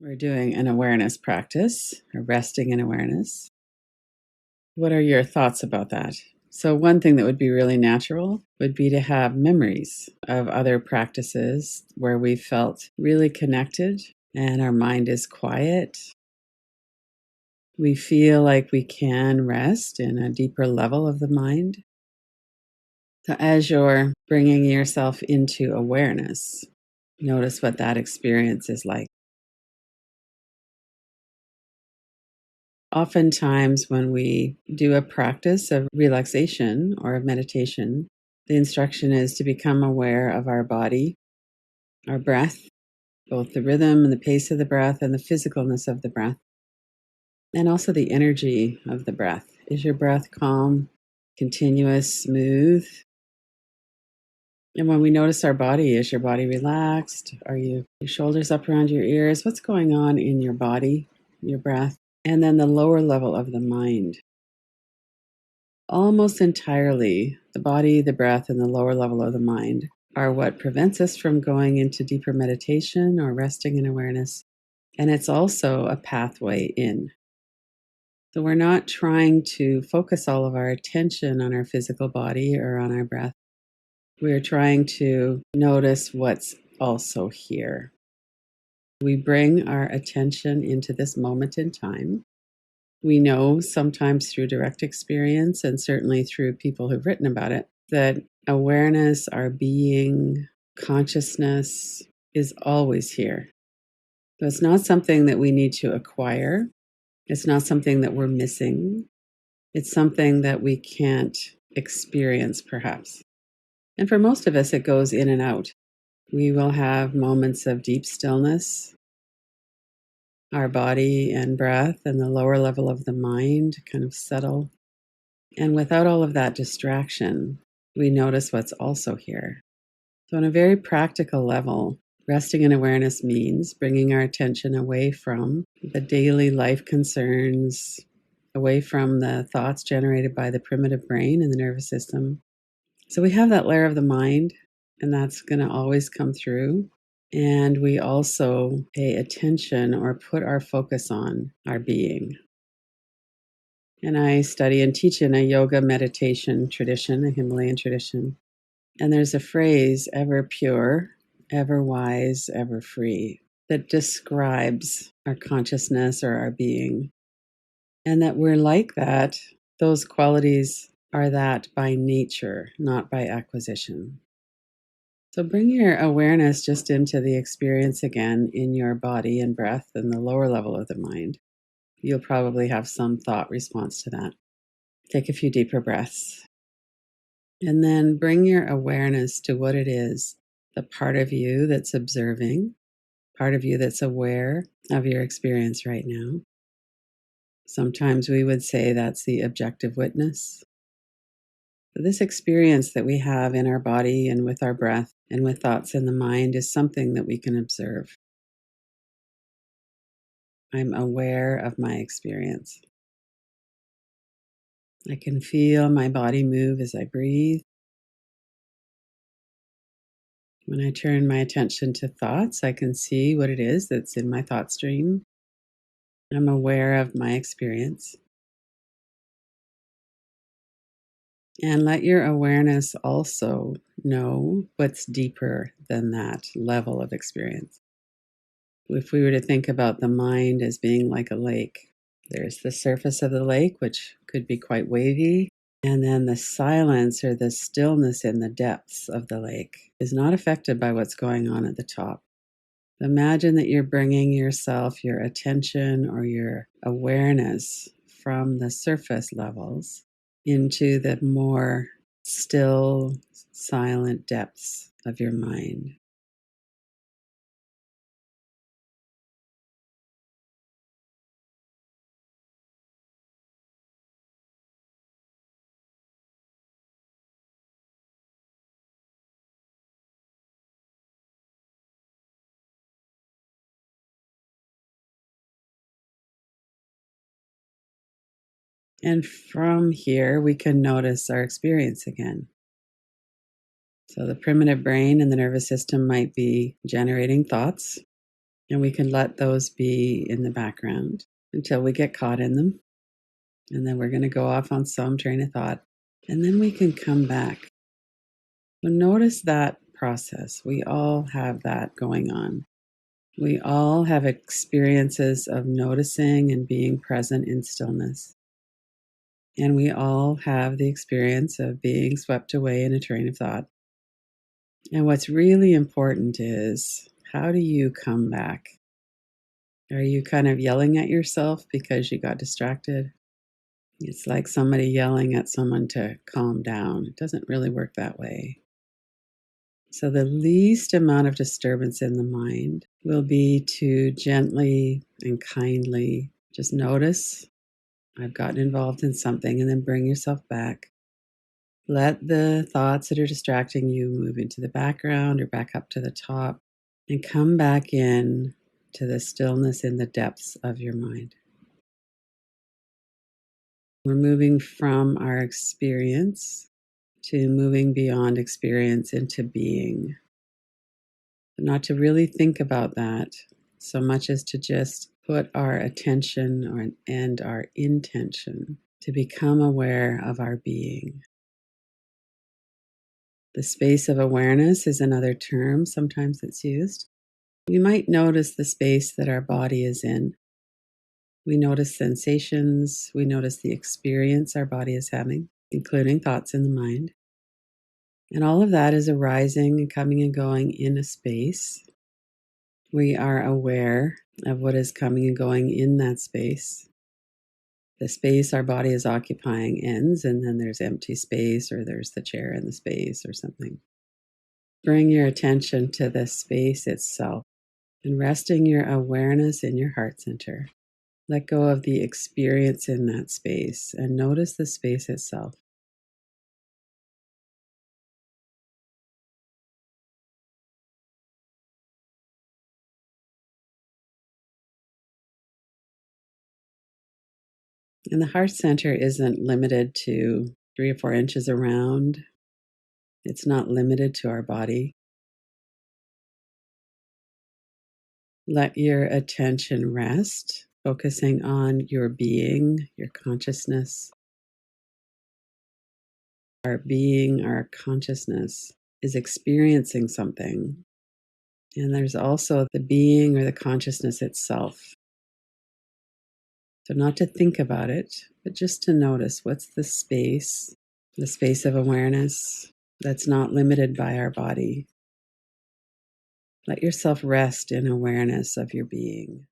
We're doing an awareness practice, a resting in awareness. What are your thoughts about that? So, one thing that would be really natural would be to have memories of other practices where we felt really connected and our mind is quiet. We feel like we can rest in a deeper level of the mind. So, as you're bringing yourself into awareness, notice what that experience is like. Oftentimes, when we do a practice of relaxation or of meditation, the instruction is to become aware of our body, our breath, both the rhythm and the pace of the breath and the physicalness of the breath, and also the energy of the breath. Is your breath calm, continuous, smooth? And when we notice our body, is your body relaxed? Are your shoulders up around your ears? What's going on in your body, your breath? And then the lower level of the mind. Almost entirely, the body, the breath, and the lower level of the mind are what prevents us from going into deeper meditation or resting in awareness. And it's also a pathway in. So we're not trying to focus all of our attention on our physical body or on our breath. We're trying to notice what's also here. We bring our attention into this moment in time. We know sometimes through direct experience and certainly through people who've written about it that awareness, our being, consciousness is always here. So it's not something that we need to acquire. It's not something that we're missing. It's something that we can't experience, perhaps. And for most of us, it goes in and out. We will have moments of deep stillness, our body and breath and the lower level of the mind kind of settle. And without all of that distraction, we notice what's also here. So, on a very practical level, resting in awareness means bringing our attention away from the daily life concerns, away from the thoughts generated by the primitive brain and the nervous system. So, we have that layer of the mind, and that's going to always come through. And we also pay attention or put our focus on our being. And I study and teach in a yoga meditation tradition, a Himalayan tradition. And there's a phrase, ever pure, ever wise, ever free, that describes our consciousness or our being. And that we're like that. Those qualities are that by nature, not by acquisition. So bring your awareness just into the experience again in your body and breath and the lower level of the mind. You'll probably have some thought response to that. Take a few deeper breaths. And then bring your awareness to what it is, the part of you that's observing, part of you that's aware of your experience right now. Sometimes we would say that's the objective witness. But this experience that we have in our body and with our breath and with thoughts in the mind is something that we can observe. I'm aware of my experience. I can feel my body move as I breathe. When I turn my attention to thoughts, I can see what it is that's in my thought stream. I'm aware of my experience. And let your awareness also know what's deeper than that level of experience. If we were to think about the mind as being like a lake, there's the surface of the lake, which could be quite wavy. And then the silence or the stillness in the depths of the lake is not affected by what's going on at the top. Imagine that you're bringing yourself, your attention or your awareness from the surface levels into the more still, silent depths of your mind. And from here, we can notice our experience again. So the primitive brain and the nervous system might be generating thoughts. And we can let those be in the background until we get caught in them. And then we're going to go off on some train of thought. And then we can come back. So notice that process. We all have that going on. We all have experiences of noticing and being present in stillness. And we all have the experience of being swept away in a train of thought. And what's really important is, how do you come back? Are you kind of yelling at yourself because you got distracted? It's like somebody yelling at someone to calm down. It doesn't really work that way. So, the least amount of disturbance in the mind will be to gently and kindly just notice, I've gotten involved in something, and then bring yourself back. Let the thoughts that are distracting you move into the background or back up to the top, and come back in to the stillness in the depths of your mind. We're moving from our experience to moving beyond experience into being. Not to really think about that so much as to just put our attention and our intention to become aware of our being. The space of awareness is another term, sometimes it's used. We might notice the space that our body is in. We notice sensations, we notice the experience our body is having, including thoughts in the mind. And all of that is arising and coming and going in a space. We are aware of what is coming and going in that space. The space our body is occupying ends, and then there's empty space, or there's the chair in the space, or something. Bring your attention to the space itself and resting your awareness in your heart center. Let go of the experience in that space and notice the space itself. And the heart center isn't limited to 3 or 4 inches around. It's not limited to our body. Let your attention rest, focusing on your being, your consciousness. Our being, our consciousness is experiencing something. And there's also the being or the consciousness itself. So, not to think about it, but just to notice what's the space of awareness that's not limited by our body. Let yourself rest in awareness of your being.